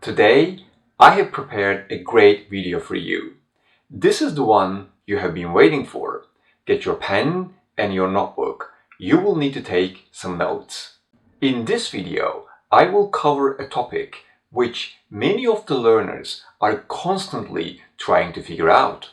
Today, I have prepared a great video for you. This is the one you have been waiting for. Get your pen and your notebook. You will need to take some notes. In this video, I will cover a topic which many of the learners are constantly trying to figure out.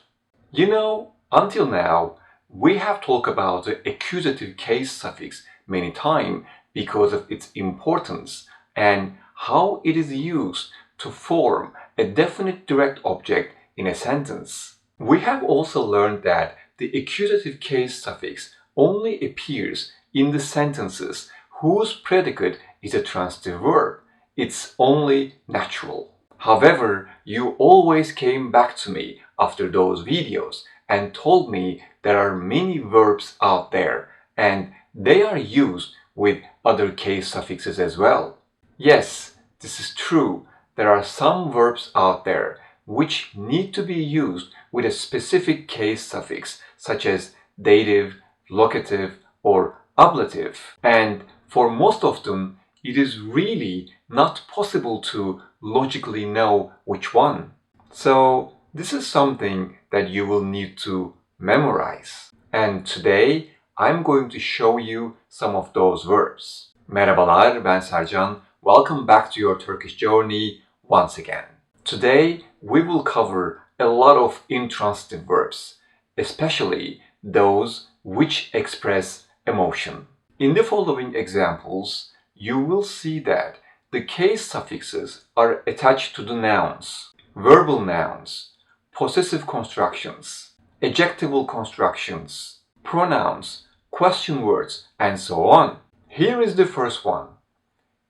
Until now, we have talked about the accusative case suffix many times because of its importance and how it is used to form a definite direct object in a sentence. We have also learned that the accusative case suffix only appears in the sentences whose predicate is a transitive verb. It's only natural. However, you always came back to me after those videos and told me there are many verbs out there and they are used with other case suffixes as well. Yes, this is true. There are some verbs out there which need to be used with a specific case suffix such as dative, locative, or ablative. And for most of them, it is really not possible to logically know which one. So this is something that you will need to memorize. And today I'm going to show you some of those verbs. Merhabalar, ben Sercan. Welcome back to your Turkish journey once again. Today we will cover a lot of intransitive verbs, especially those which express emotion. In the following examples, you will see that the case suffixes are attached to the nouns, verbal nouns, possessive constructions, adjectival constructions, pronouns, question words, and so on. Here is the first one.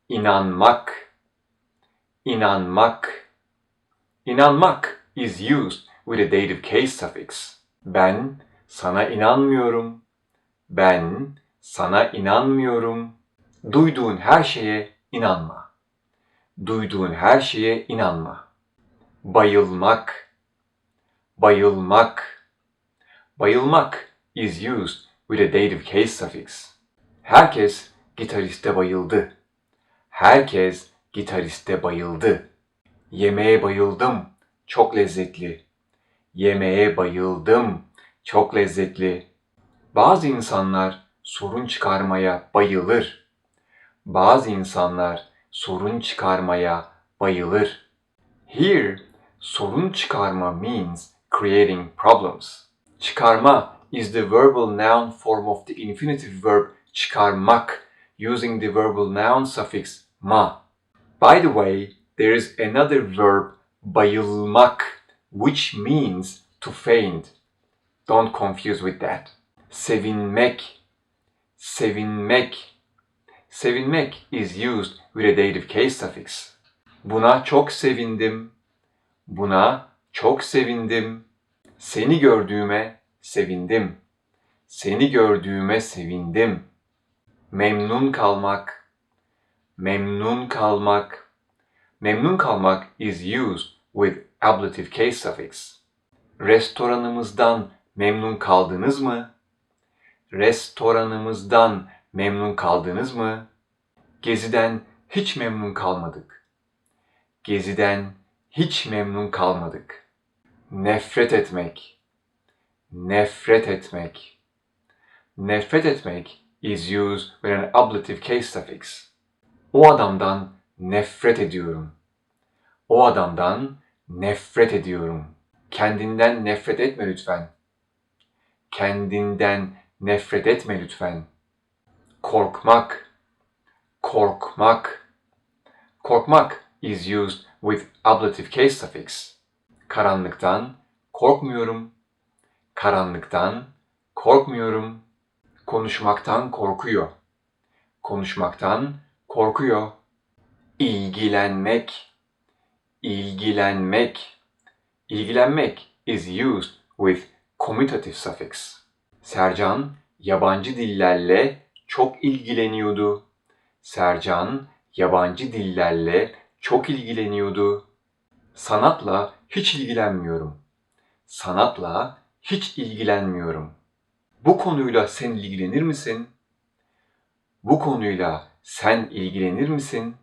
İnanmak. İnanmak. İnanmak is used with a dative case suffix. Ben sana inanmıyorum. Ben sana inanmıyorum. Duyduğun her şeye inanma. Duyduğun her şeye inanma. Bayılmak. Bayılmak. Bayılmak is used with a dative case suffix. Herkes gitariste bayıldı. Herkes gitariste bayıldı. Yemeğe bayıldım, çok lezzetli. Yemeğe bayıldım, çok lezzetli. Bazı insanlar sorun çıkarmaya bayılır. Bazı insanlar sorun çıkarmaya bayılır. Here, sorun çıkarma means creating problems. Çıkarma is the verbal noun form of the infinitive verb çıkarmak using the verbal noun suffix ma. By the way, there is another verb bayılmak which means to faint. Don't confuse with that. Sevinmek. Sevinmek. Sevinmek is used with a dative case suffix. Buna çok sevindim. Buna çok sevindim. Seni gördüğüme sevindim. Seni gördüğüme sevindim. Memnun kalmak. Memnun kalmak. Memnun kalmak is used with ablative case suffix. Restoranımızdan memnun kaldınız mı? Restoranımızdan memnun kaldınız mı? Geziden hiç memnun kalmadık. Geziden hiç memnun kalmadık. Nefret etmek. Nefret etmek. Nefret etmek is used with an ablative case suffix. O adamdan nefret ediyorum. O adamdan nefret ediyorum. Kendinden nefret etme lütfen. Kendinden nefret etme lütfen. Korkmak. Korkmak. Korkmak is used with ablative case suffix. Karanlıktan korkmuyorum. Karanlıktan korkmuyorum. Konuşmaktan korkuyor. Konuşmaktan korkuyor. İlgilenmek. İlgilenmek. İlgilenmek is used with commutative suffix. Sercan yabancı dillerle çok ilgileniyordu. Sercan yabancı dillerle çok ilgileniyordu. Sanatla hiç ilgilenmiyorum. Sanatla hiç ilgilenmiyorum. Bu konuyla sen ilgilenir misin? Bu konuyla sen ilgilenir misin?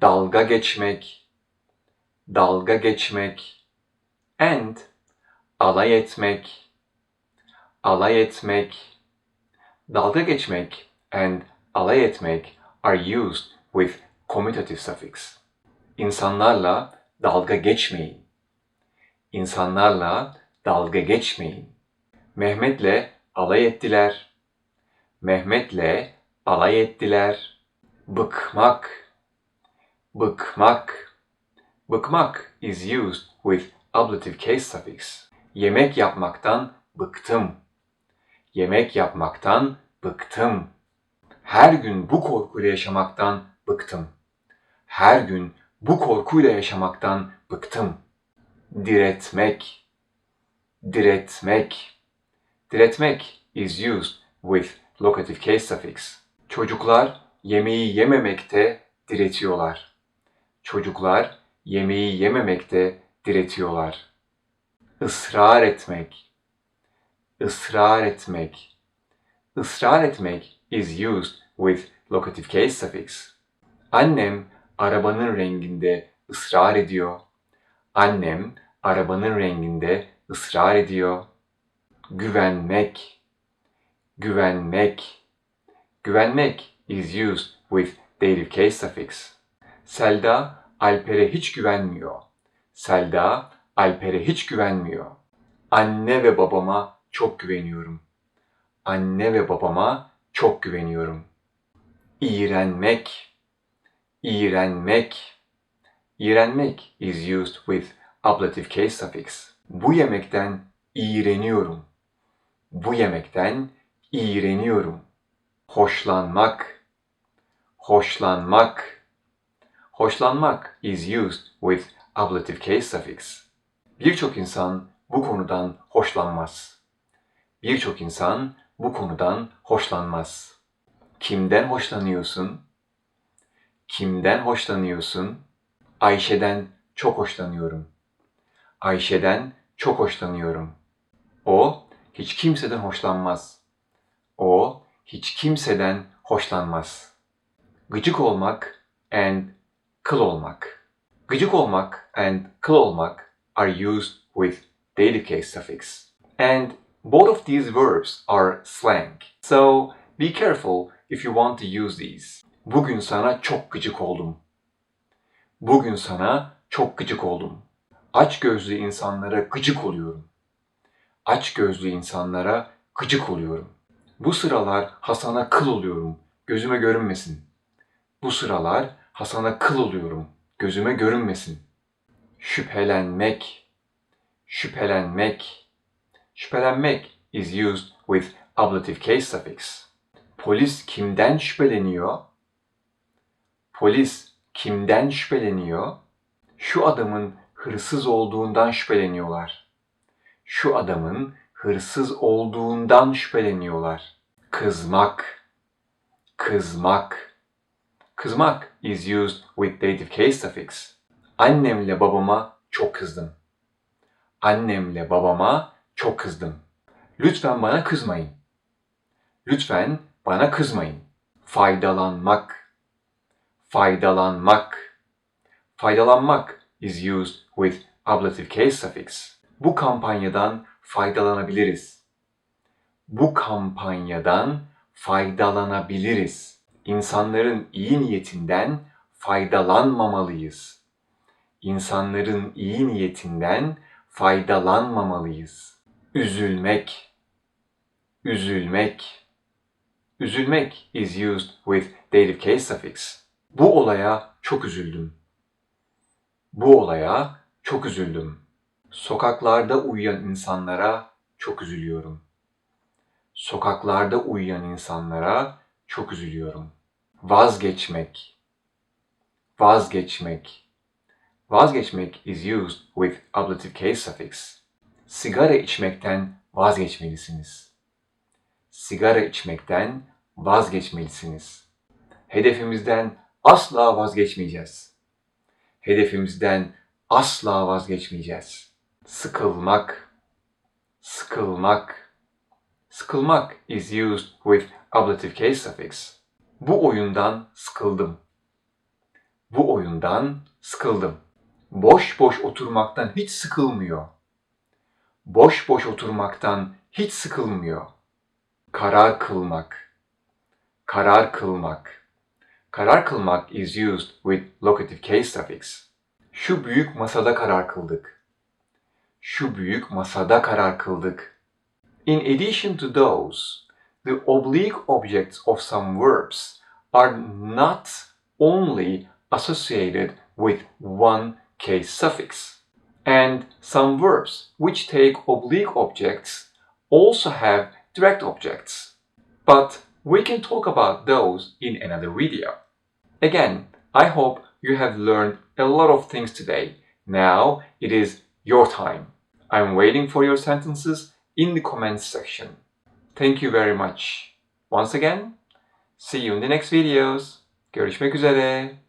Dalga geçmek. dalga geçmek, and alay etmek, alay etmek. Dalga geçmek and alay etmek are used with commutative suffix. İnsanlarla dalga geçmeyin. İnsanlarla dalga geçmeyin. Mehmet'le alay ettiler. Mehmet'le alay ettiler. Bıkmak, bıkmak. Bıkmak is used with ablative case suffix. Yemek yapmaktan bıktım. Yemek yapmaktan bıktım. Her gün bu korkuyla yaşamaktan bıktım. Her gün bu korkuyla yaşamaktan bıktım. Diretmek, diretmek. Diretmek is used with locative case suffix. Çocuklar yemeği yememekte diretiyorlar. Çocuklar yemeği yememekte diretiyorlar. Israr etmek, ısrar etmek. Israr etmek is used with locative case suffix. Annem arabanın renginde ısrar ediyor. Annem arabanın renginde ısrar ediyor. Güvenmek, güvenmek. Güvenmek is used with dative case suffix. Selda Alper'e hiç güvenmiyor. Selda Alper'e hiç güvenmiyor. Anne ve babama çok güveniyorum. Anne ve babama çok güveniyorum. İğrenmek, iğrenmek. İğrenmek is used with ablative case suffix. Bu yemekten iğreniyorum. Bu yemekten iğreniyorum. Hoşlanmak, hoşlanmak. Hoşlanmak is used with ablative case suffix. Birçok insan bu konudan hoşlanmaz. Birçok insan bu konudan hoşlanmaz. Kimden hoşlanıyorsun? Kimden hoşlanıyorsun? Ayşe'den çok hoşlanıyorum. Ayşe'den çok hoşlanıyorum. O hiç kimseden hoşlanmaz. O hiç kimseden hoşlanmaz. Gıcık olmak and kıl olmak. Gıcık olmak and kıl olmak are used with dative case suffix. And both of these verbs are slang. So be careful if you want to use these. Bugün sana çok gıcık oldum. Bugün sana çok gıcık oldum. Açgözlü insanlara gıcık oluyorum. Açgözlü insanlara gıcık oluyorum. Bu sıralar Hasan'a kıl oluyorum. Gözüme görünmesin. Bu sıralar Hasan'a kıl oluyorum. Gözüme görünmesin. Şüphelenmek. Şüphelenmek. Şüphelenmek is used with ablative case suffix. Polis kimden şüpheleniyor? Polis kimden şüpheleniyor? Şu adamın hırsız olduğundan şüpheleniyorlar. Şu adamın hırsız olduğundan şüpheleniyorlar. Kızmak, kızmak. Kızmak is used with dative case suffix. Annemle babama çok kızdım. Annemle babama çok kızdım. Lütfen bana kızmayın. Lütfen bana kızmayın. Faydalanmak, faydalanmak. Faydalanmak is used with ablative case suffix. Bu kampanyadan faydalanabiliriz. Bu kampanyadan faydalanabiliriz. İnsanların iyi niyetinden faydalanmamalıyız. İnsanların iyi niyetinden faydalanmamalıyız. Üzülmek, üzülmek. Üzülmek is used with dative case suffix. Bu olaya çok üzüldüm. Bu olaya çok üzüldüm. Sokaklarda uyuyan insanlara çok üzülüyorum. Sokaklarda uyuyan insanlara çok üzülüyorum. Vazgeçmek. Vazgeçmek. Vazgeçmek is used with ablative case suffix. Sigara içmekten vazgeçmelisiniz. Sigara içmekten vazgeçmelisiniz. Hedefimizden asla vazgeçmeyeceğiz. Hedefimizden asla vazgeçmeyeceğiz. Sıkılmak. Sıkılmak. Sıkılmak is used with ablative case suffix. Bu oyundan sıkıldım. Bu oyundan sıkıldım. Boş boş oturmaktan hiç sıkılmıyor. Boş boş oturmaktan hiç sıkılmıyor. Karar kılmak. Karar kılmak. Karar kılmak is used with locative case suffix. Şu büyük masada karar kıldık. Şu büyük masada karar kıldık. In addition to those, the oblique objects of some verbs are not only associated with one case suffix, and some verbs which take oblique objects also have direct objects. But we can talk about those in another video. Again, I hope you have learned a lot of things today. Now it is your time. I'm waiting for your sentences in the comments section. Thank you very much. Once again, see you in the next videos. Görüşmek üzere.